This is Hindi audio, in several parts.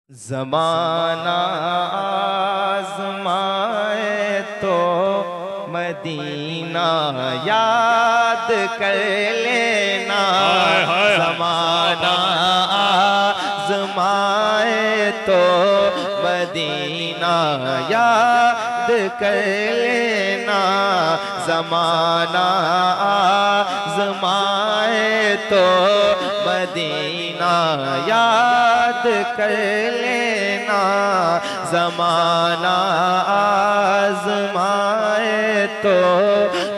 ज़माना आज़माए तो मदीना याद कर लेना। ज़माना आज़माए तो मदीना याद कर लेना। ज़माना आज़माए तो मदीना याद कर लेना। ज़माना आज़माए तो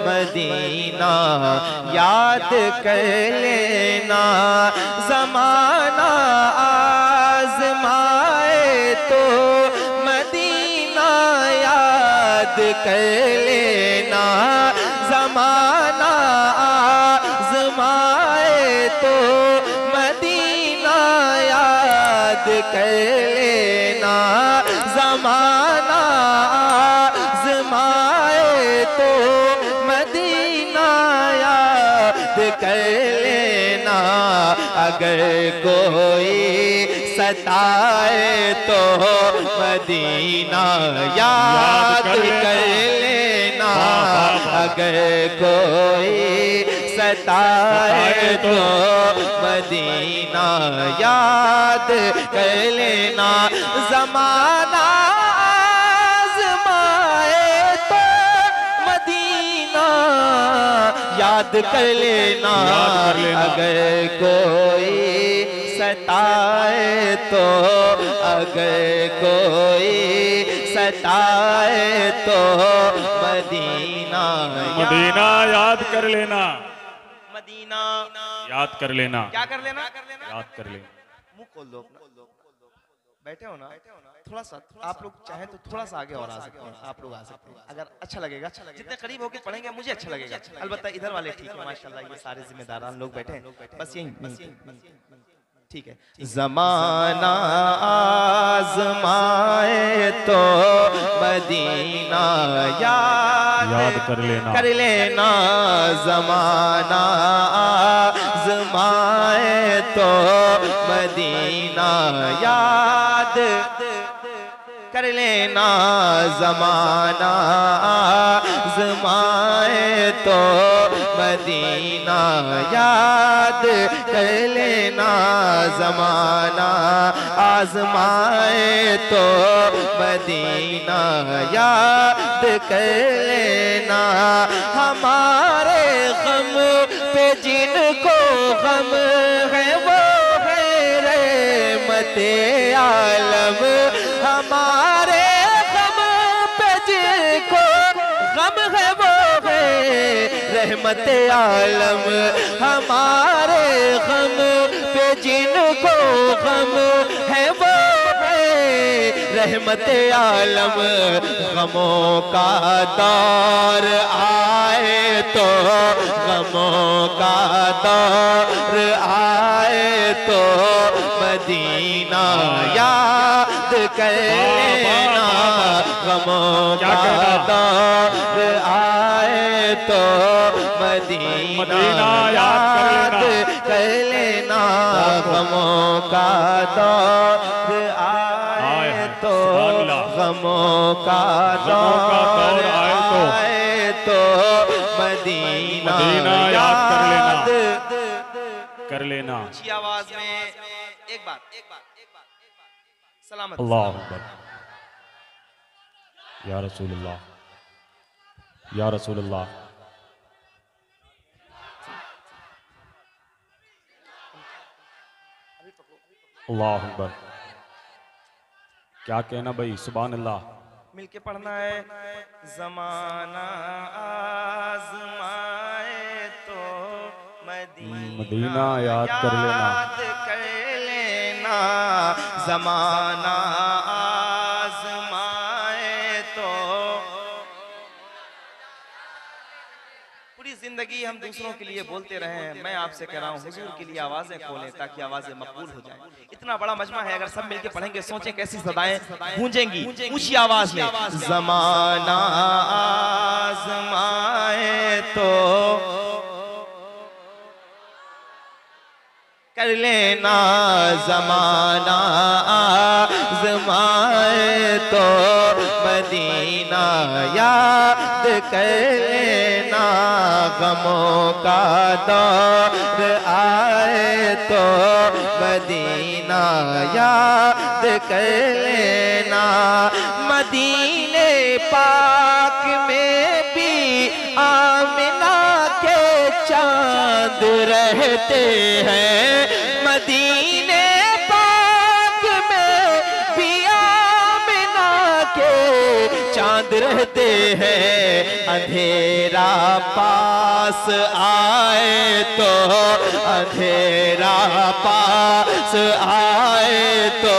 मदीना याद कर लेना। ज़माना आज़माए तो मदीना याद कर लेना। ज़माना आज़माए तो मदीना याद कर लेना। ज़माना आज़माए तो मदीना याद कर लेना। अगर कोई सताए तो मदीना याद कर लेना। अगर कोई सताए तो मदीना याद कर लेना। ज़माना आज़माए तो मदीना याद कर लेना। अगर कोई सताए तो अगर कोई सताए तो मदीना याद कर लेना। मदीना याद कर लेना। क्या कर लेना? याद कर लेना। मुंह खोल दो अपना। बैठे हो ना? थोड़ा सा आप लोग चाहे तो थोड़ा सा आगे और आ सकते हैं। आप लोग आ सकते हैं अगर अच्छा लगेगा। जितने करीब होके पढ़ेंगे मुझे अच्छा लगेगा। अलबत्ता इधर वाले ठीक है माशाल्लाह, ये सारे जिम्मेदारान लोग बैठे हैं। बस यही ठीक है। ज़माना आज़माए तो मदीना याद कर लेना। ज़माना आज़माए तो मदीना याद कर लेना। ज़माना आज़माए तो मदीना याद कर लेना। ज़माना आज़माए तो मदीना याद कर लेना। हमारे गम पे जिनको गम है वो है रहमते आलम। हमारे गम पे जिनको गम है वो है रहमते आलम। हमारे गम पे जिनको गम है वो है रहमते आलम। गमों का दौर आए तो गमों का दौर आए तो मदीना याद कर लेना। गमों का दौर आए तो मदीना याद कर लेना। गमों का दौर आए तो गमों का दौर आए तो मदीना याद कर लेना। अच्छी आवाज में एक बार सलामत। अल्लाह अकबर। या रसूलुल्लाह, या रसूलुल्लाह। अल्लाह अकबर। क्या कहना भाई, सुभान अल्लाह। मिलके पढ़ना है। ज़माना आज़माए तो मदीना याद कर लेना। ज़माना आज़माए तो पूरी जिंदगी हम दूसरों के लिए बोलते रहे। मैं आपसे कह रहा हूँ हुजूर के लिए आवाजें खोलें ताकि आवाजें मकबूल हो जाएं। इतना बड़ा मजमा है, अगर सब मिलके पढ़ेंगे सोचें कैसी सदाएं गूंजेंगी ऊंची आवाज में। ज़माना आज़माए तो कर लेना ज़माना तो मदीना याद कर लेना, गमों का दौर आए तो मदीना याद कर लेना। मदीने पाक में भी आमिना के चांद रहते हैं, मदीने पाक में भी आमिना के चांद रहते हैं। अंधेरा पास आए तो, अंधेरा पास आए तो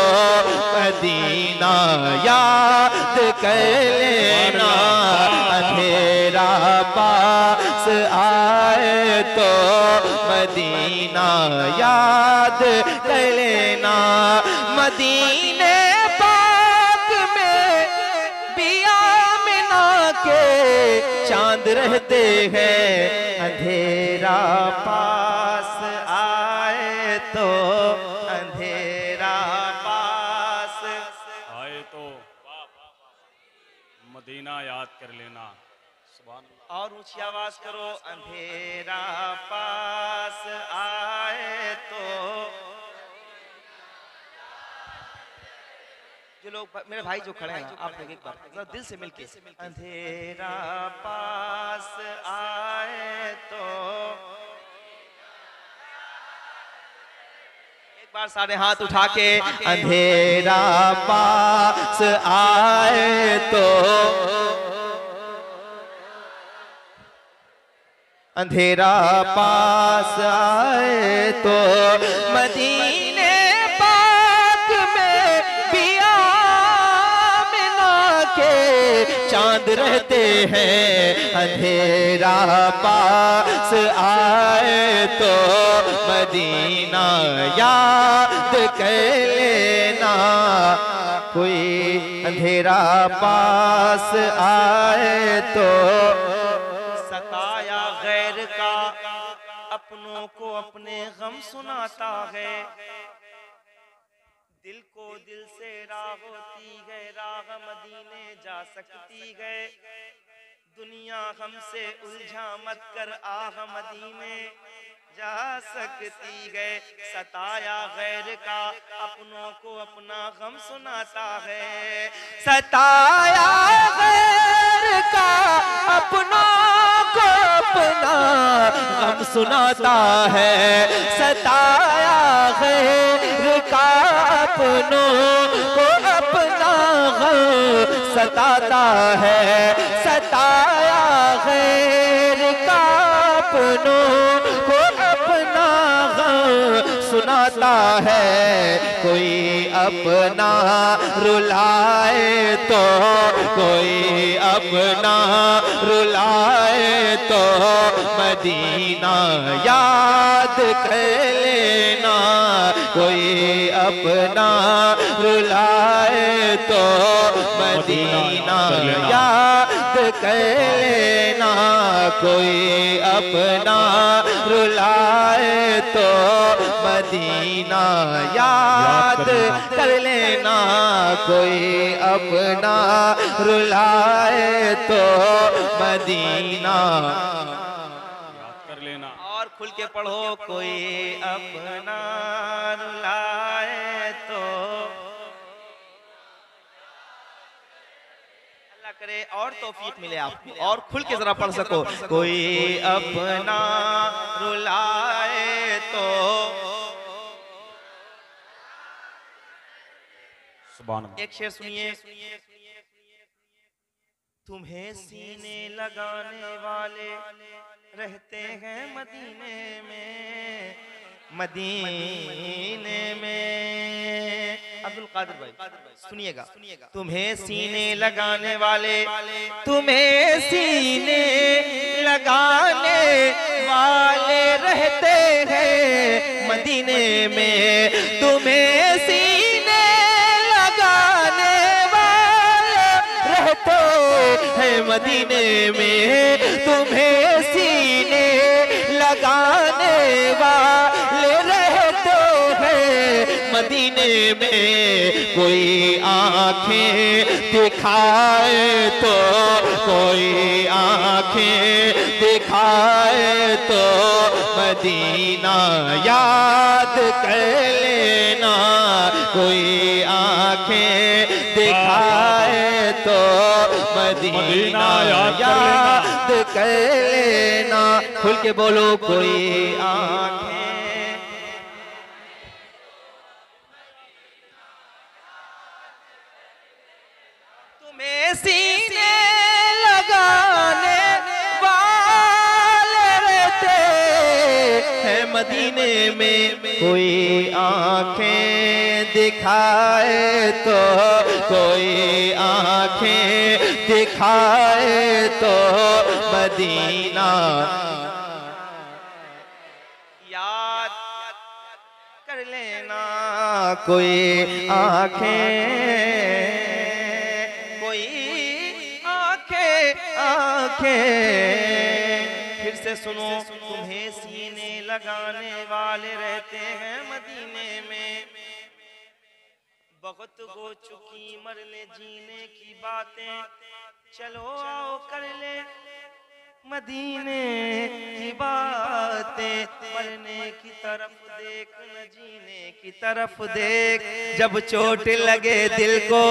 मदीना याद कर लेना, अंधेरा पास आए तो मदीना याद कर लेना। मदीने पाक में भी आमिना के चांद रहते हैं, अंधेरा पास आए तो, अंधेरा पास आए तो मदीना याद कर लेना। सुभान अल्लाह। और ऊंची आवाज करो, अंधेरा पास आए तो। जो लोग मेरे भाई जो खड़े हैं ना, आप लोग एक बार जरा दिल से मिलके, अंधेरा पास आए तो। एक बार सारे हाथ उठा के, अंधेरा पास आए तो, अंधेरा पास आए तो मदीने पाक में भी आमिना के चांद रहते हैं। अंधेरा पास आए तो मदीना याद कर लेना। कोई अंधेरा पास आए तो सताया गैर का अपनों को अपने गम सुनाता है। दिल को दिल से राह होती है, राह मदीने जा सकती है। दुनिया हमसे उलझा मत कर, आह मदीने जा सकती है। सताया गैर का अपनों को अपना गम सुनाता है। सताया गैर का अपनों को अपना गम सुनाता है। सताया गैर का अपनों को अपना गम सताता है। सताया गैर का अपनों को अपना गम सुनाता है। कोई अपना रुलाए तो, कोई अपना रुलाए तो मदीना याद कर लेना। कोई अपना रुलाए तो मदीना याद कर लेना। कोई अपना रुलाए तो मदीना याद कर लेना। कोई अपना रुलाए तो मदीना याद कर लेना। और खुल के पढ़ो, कोई अपना रुलाए तो। अल्लाह करे और तौफीक मिले आपको, और खुल के जरा पढ़ सको। कोई अपना रुलाए तो। सुभान अल्लाह। एक शेर सुनिए। तुम्हें सीने लगाने वाले रहते हैं मदीने में, मदीने में। अब्दुल कादिर भाई सुनिएगा। तुम्हें सीने लगाने वाले, तुम्हें सीने लगाने वाले रहते हैं मदीने में। तुम्हें सीने लगाने वाले रहते हैं मदीने में। तुम्हें सीने लगाने वाले रहते हैं मदीने में कोई आंखें दिखाए तो, कोई आंखें दिखाए तो मदीना याद कर लेना, कोई आंखें दिखाए तो मदीना याद कर लेना। खुल के बोलो, कोई आंखें तुम्हें सीने लगाने वाले रहते हैं मदीने में, कोई आंखें दिखाए तो, कोई आंखें दिखाए तो मदीना याद कर लेना। कोई आंखें, फिर से सुनो, तुम्हें सीने लगाने वाले रहते हैं मदीने में। बहुत हो चुकी मरने जीने की बातें, चलो आओ कर ले मदीने की बातें। मरने की तरफ देख न जीने की तरफ देख, जब चोट लगे दिल को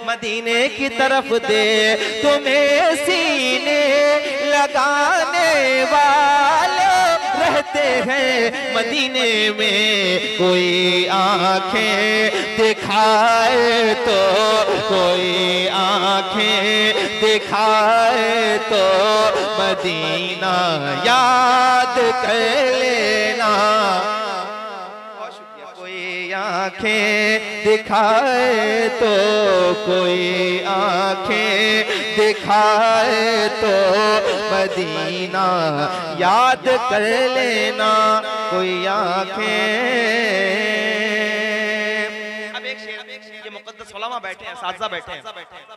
मदीने की तरफ दे। तुम्हें सीने लगाने वाले रहते हैं मदीने में, कोई आंखें दिखाए तो, कोई आंखें दिखाए तो मदीना याद कर लेना। बहुत शुक्रिया। कोई आंखें दिखाए तो, कोई आंखें दिखाए तो मदीना याद कर लेना, कोई आंखें। ये मुक़द्दस उलमा बैठे हैं, साज़ा बैठे हैं,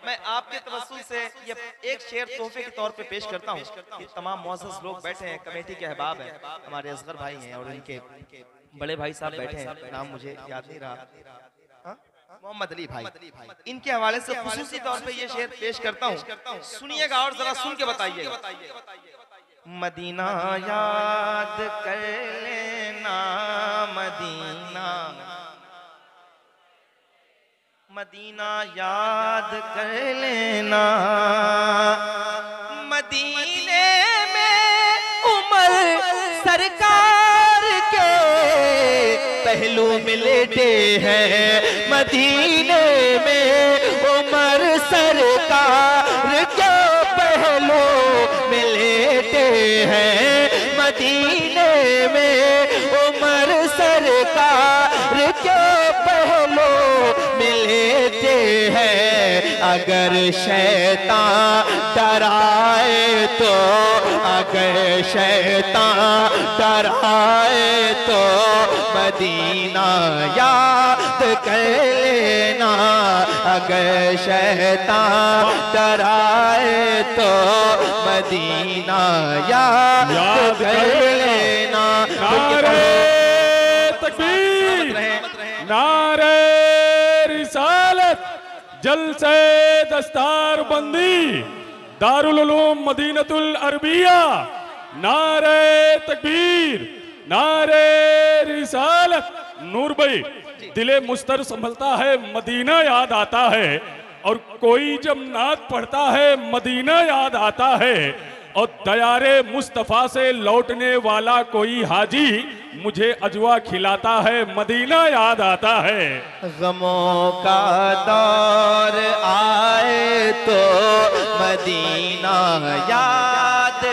मैं आपके तवस्सुल से ये एक शेर तोहफे के तौर पे पेश करता हूँ। ये तमाम मुअज़्ज़ज़ लोग बैठे हैं, कमेटी के अहबाब हैं, हमारे असगर भाई हैं और इनके बड़े भाई साहब बैठे हैं, नाम मुझे याद नहीं रहा, मोहम्मद अली भाई। इनके हवाले से खुसूसी तौर पे ये शेर पेश करता हूँ, सुनिएगा और जरा सुन के बताइएगा। मदीना याद कर लेना, मदीना मदीना याद कर लेना। मदीने में उमर सरकार के पहलू में लेटे हैं, मदीने में उमर सरकार के पहलू में लेटे हैं, मदीने में उमर सरकार के पहलू मिलते हैं। अगर शैतान डराए तो, अगर शैतान डराए तो मदीना याद कर लेना। अगर शैतान डराए तो मदीना याद कर लेना। नारे रिसालत, जलसे दस्तार बंदी, दारुल उलूम मदीनतुल अरबिया। नारे तकबीर, नारे रिसालत। नूर भाई, दिले मुस्तर संभलता है, मदीना याद आता है, और कोई जब नात पढ़ता है मदीना याद आता है, और दयारे मुस्तफ़ा से लौटने वाला कोई हाजी मुझे अजवा खिलाता है, मदीना याद आता है। गमों का दौर आए तो मदीना याद,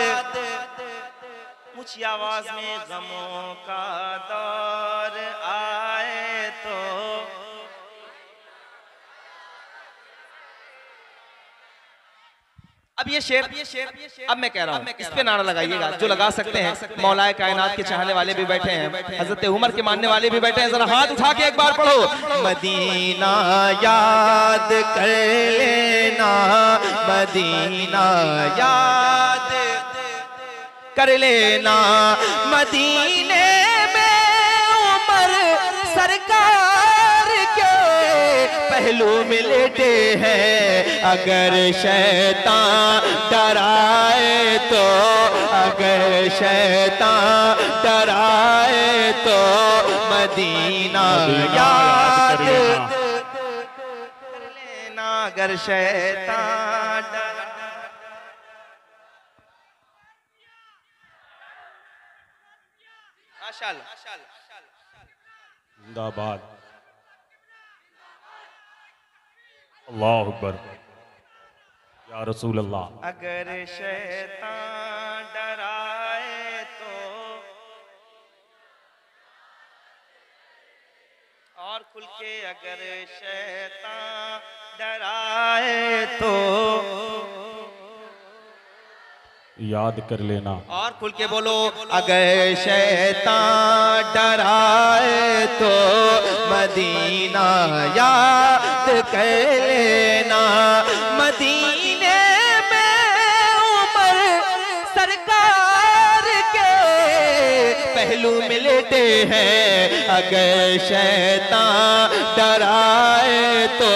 ऊंची आवाज में गमों का दौर आए तो। अब ये शेर अब मैं कह रहा हूँ, इस पे नारा लगाइएगा जो लगा सकते हैं। मौलाए कायनात के चाहने वाले भी बैठे हैं, हजरत उमर के मानने वाले भी बैठे हैं, जरा हाथ उठा के एक बार पढ़ो। मदीना याद कर लेना, मदीना याद कर लेना। मदीने में उमर सरकार पहलू में लेटे हैं। अगर शैतान डराए तो, अगर शैतान डराए तो मदीना याद कर लेना। अगर शैतान जिंदाबाद, अल्लाह अकबर, या रसूल अल्लाह। अगर शैतान डराए तो, और खुल के अगर शैतान डराए तो याद कर लेना। और खुल के बोलो, अगर शैतान डराए तो मदीना याद कर लेना। मदीने में उमर सरकार के पहलू में लेटे हैं। अगर शैतान डराए तो,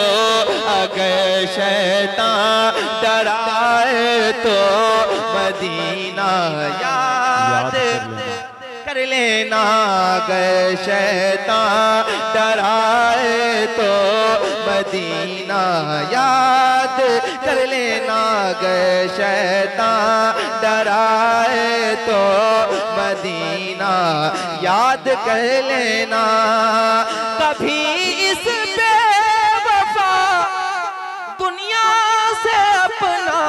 अगर शैतान डराए तो मदीना याद कर लेना। अगर शैतान डराए तो मदीना याद कर लेना। अगर शैतान डराए तो मदीना याद कर लेना। कभी इस बेवफा दुनिया से अपना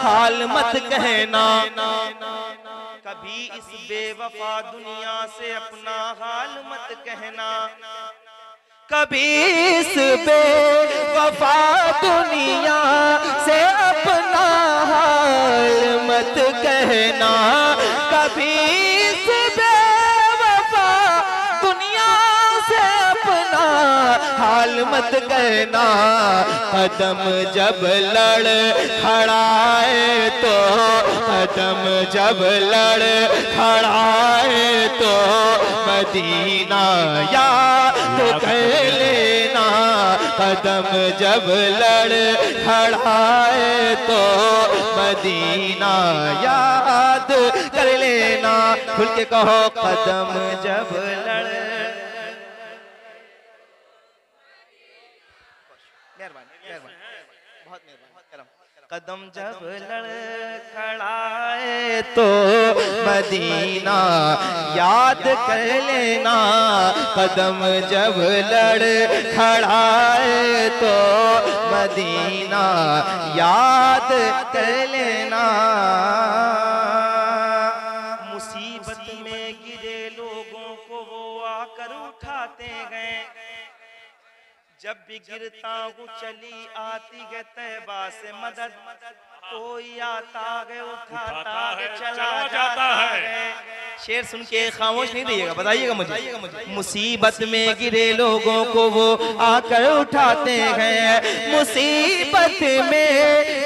हाल मत कहना। कभी इस बेवफा दुनिया से अपना हाल मत कहना। कभी इस बेवफा दुनिया से अपना हाल मत कहना। कभी इस बेवफा दुनिया से अपना हाल मत कहना। कदम जब लड़ खड़ाए तो, कदम जब लड़ खड़ाए तो मदीना याद कर लेना। कदम जब लड़ खड़ाए तो मदीना याद कर लेना। खुल के कहो, कदम जब लड़, कदम जब लड़ खड़ाए तो मदीना याद कर लेना। कदम जब लड़ खड़ाए तो मदीना याद कर लेना। मुसीबत में गिरे लोगों को वो आकर उठाते गए। जब भी गिरता हूँ चली आती है तैबा से मदद। कोई आता है उठाता है चला जाता है। शेर सुन के खामोश नहीं रहिएगा, बताइएगा मुझे। मुसीबत में गिरे लोगों को वो आकर उठाते हैं। मुसीबत में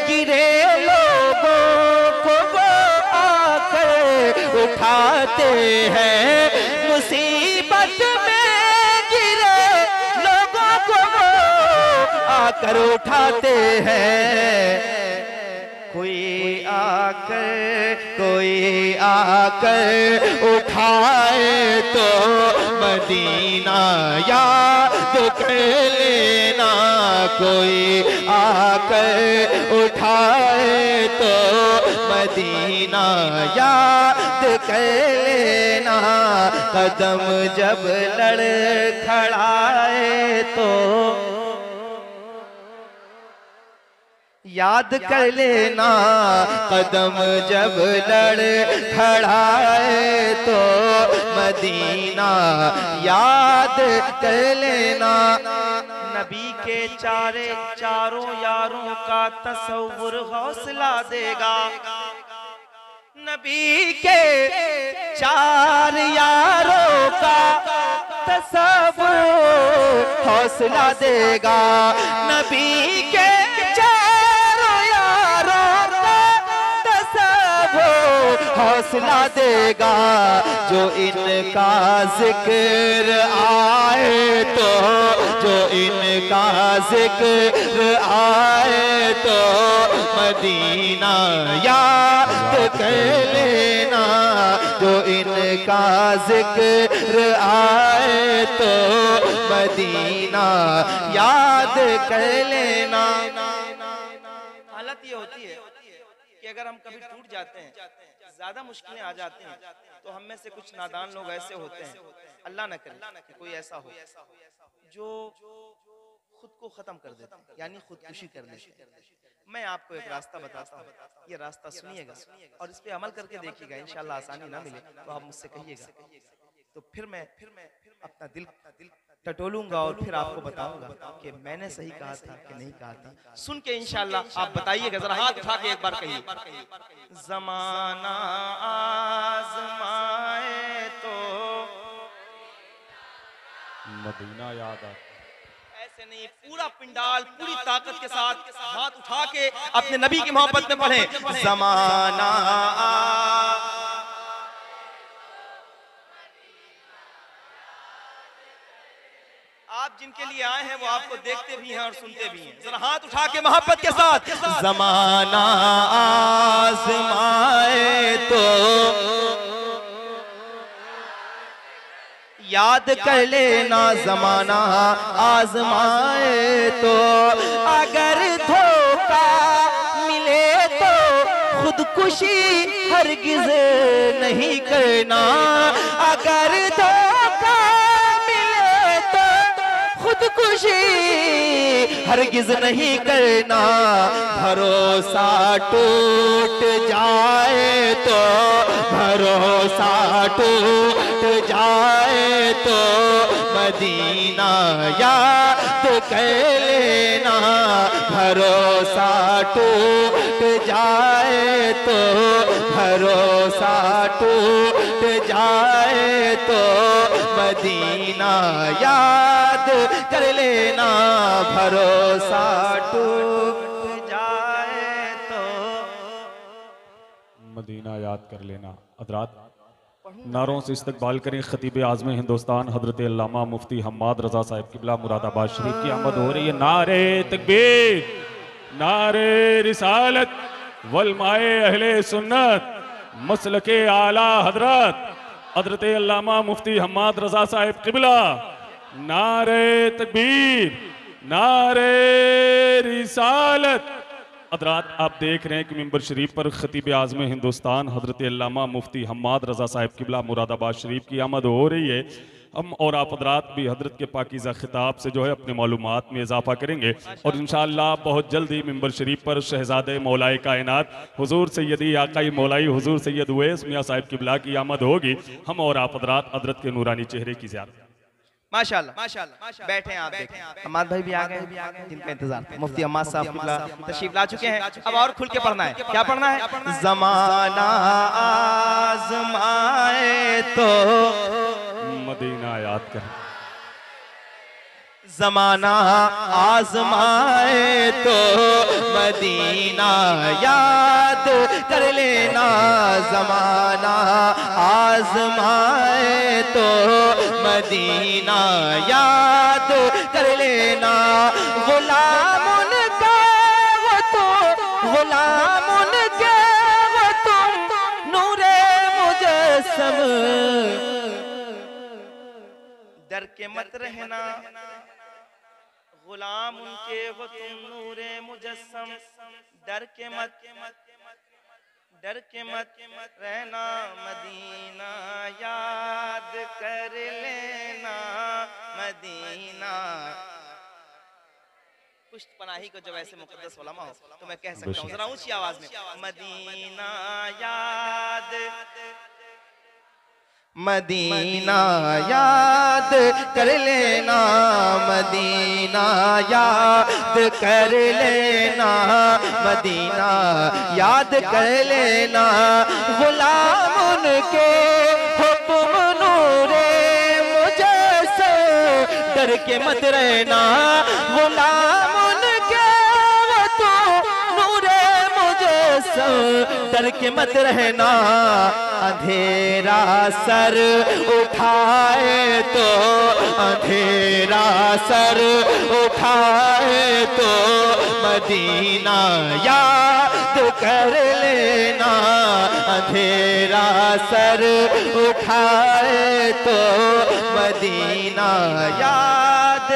गिरे लोगों को वो आकर उठाते हैं। मुसीबत में आकर उठाते हैं। कोई आकर उठाए तो मदीना याद कर लेना। कोई आकर उठाए तो मदीना याद कर लेना। कदम जब लड़ खड़ाए तो याद कर लेना। कदम जब लड़ खड़ाए तो मदीना याद कर लेना। नबी के चारों यारों का तसव्वुर हौसला देगा। नबी के चार यारों का तसव्वुर हौसला देगा। नबी के हौसला देगा। जो इनका जिक्र आए तो, जो इनका जिक्र आए तो मदीना याद कर लेना, जो इनका जिक्र आए तो मदीना याद कर लेना। हालत ये होती है कि अगर हम कभी टूट जाते हैं, ज्यादा मुश्किलें आ जाती हैं, तो हम में से कुछ नादान लोग ऐसे होते हैं, अल्लाह न करे कि कोई ऐसा हो जो खुद को खत्म कर देते हैं, यानी खुदकुशी कर लेते हैं। मैं आपको एक रास्ता बताता हूँ, ये रास्ता सुनिएगा और इस पे अमल करके देखिएगा, इंशाल्लाह आसानी ना मिले तो आप मुझसे कहिएगा, तो फिर मैं अपना दिल टटोलूंगा और फिर आपको बताऊंगा कि मैंने सही कहा था कि नहीं कहा था। सुन के इंशाल्लाह आप बताइएगा, जरा हाथ उठा के एक बार कहिए, ज़माना आज़माए तो मदीना याद आता। ऐसे नहीं, पूरा पिंडाल पूरी ताकत के साथ हाथ उठा के अपने नबी की मोहब्बत में पढ़े, ज़माना आप जिनके लिए आए हैं वो आपको देखते भी हैं और सुनते भी हैं, जरा हाथ उठा के मोहब्बत के साथ, ज़माना आज़माए तो याद कर लेना, ज़माना आज़माए तो अगर धोखा मिले तो खुदकुशी हरगिज़ नहीं करना, अगर धोखा मिले तो खुदकुशी हरगिज़ नहीं करना, भरोसा टूट जाए तो, भरोसा टूट जाए तो मदीना याद कर लेना, भरोसा टूट जाए तो, भरोसा टूट जाए तो मदीना याद कर लेना, भरोसा टूट जाए तो मदीना याद कर लेना। हज़रात नारों से इस्तकबाल करें खतीब आज़म हिंदुस्तान हज़रत अल्लामा मुफ्ती हम्माद रज़ा साहिब क़िबला मुरादाबाद शरीफ की आमद हो रही है। नारे तकबीर, नारे रिसालत वलमाए अहले सुन्नत, मसलके आला हजरत हज़रत अल्लामा मुफ्ती हम्माद रज़ा साहिब क़िबला, नारे तकबीर, नारे रिसालत। हज़रात आप देख रहे हैं कि मिंबर शरीफ पर खतीब आज़म हिंदुस्तान हज़रत अल्लामा मुफ्ती हम्माद रज़ा साहिब क़िबला मुरादाबाद शरीफ की आमद हो रही है। हम और आप हज़रात भी हज़रत के पाकीज़ा खिताब से जो है अपने मालूमात में इजाफा करेंगे और इंशाअल्लाह बहुत जल्दी मिंबर शरीफ पर शहज़ादे मौलाए कायनात हुज़ूर सैयदी आकाई मौलाई हुज़ूर सैयद उवैस मियाँ साहिब क़िबला की आमद होगी। हम और आप हज़रात हज़रत के नूरानी चेहरे की ज़ियारत। माशाल्लाह माशाल्लाह, बैठे आप देखें, हम्माद भाई भी आ गए जिनका इंतजार था, मुफ्ती हम्माद साहब क़िबला तशरीफ ला चुके हैं। अब और खुल के पढ़ना है, क्या पढ़ना है? ज़माना आज़माए तो मदीना याद कर, ज़माना आज़माए तो मदीना याद कर लेना, ज़माना आज़माए तो मदीना याद कर लेना, गुलाम उनका वो तो, गुलाम उनके वो तुम, नूरे मुजस्सम डर के मत रहना, गुलाम उनके हो तुम नूरे मुजस्सम, डर के मत रहना, मदीना याद कर लेना, मदीना। पुश्त पनाही को जब ऐसे मुक़द्दस उलमा हो तो मैं कह सकता हूँ जरा ऊंची आवाज में, मदीना याद, मदीना याद कर लेना, मदीना याद कर लेना, मदीना याद कर लेना, गुलाम उनके हुक्म नूरे मुझसे, डर के मत रहना, गुलाम उनके वो तो नूरे मुझसे, डर के मत रहना, अंधेरा सर उठाए तो, अंधेरा सर उठाए तो मदीना याद कर लेना, अंधेरा सर उठाए तो मदीना याद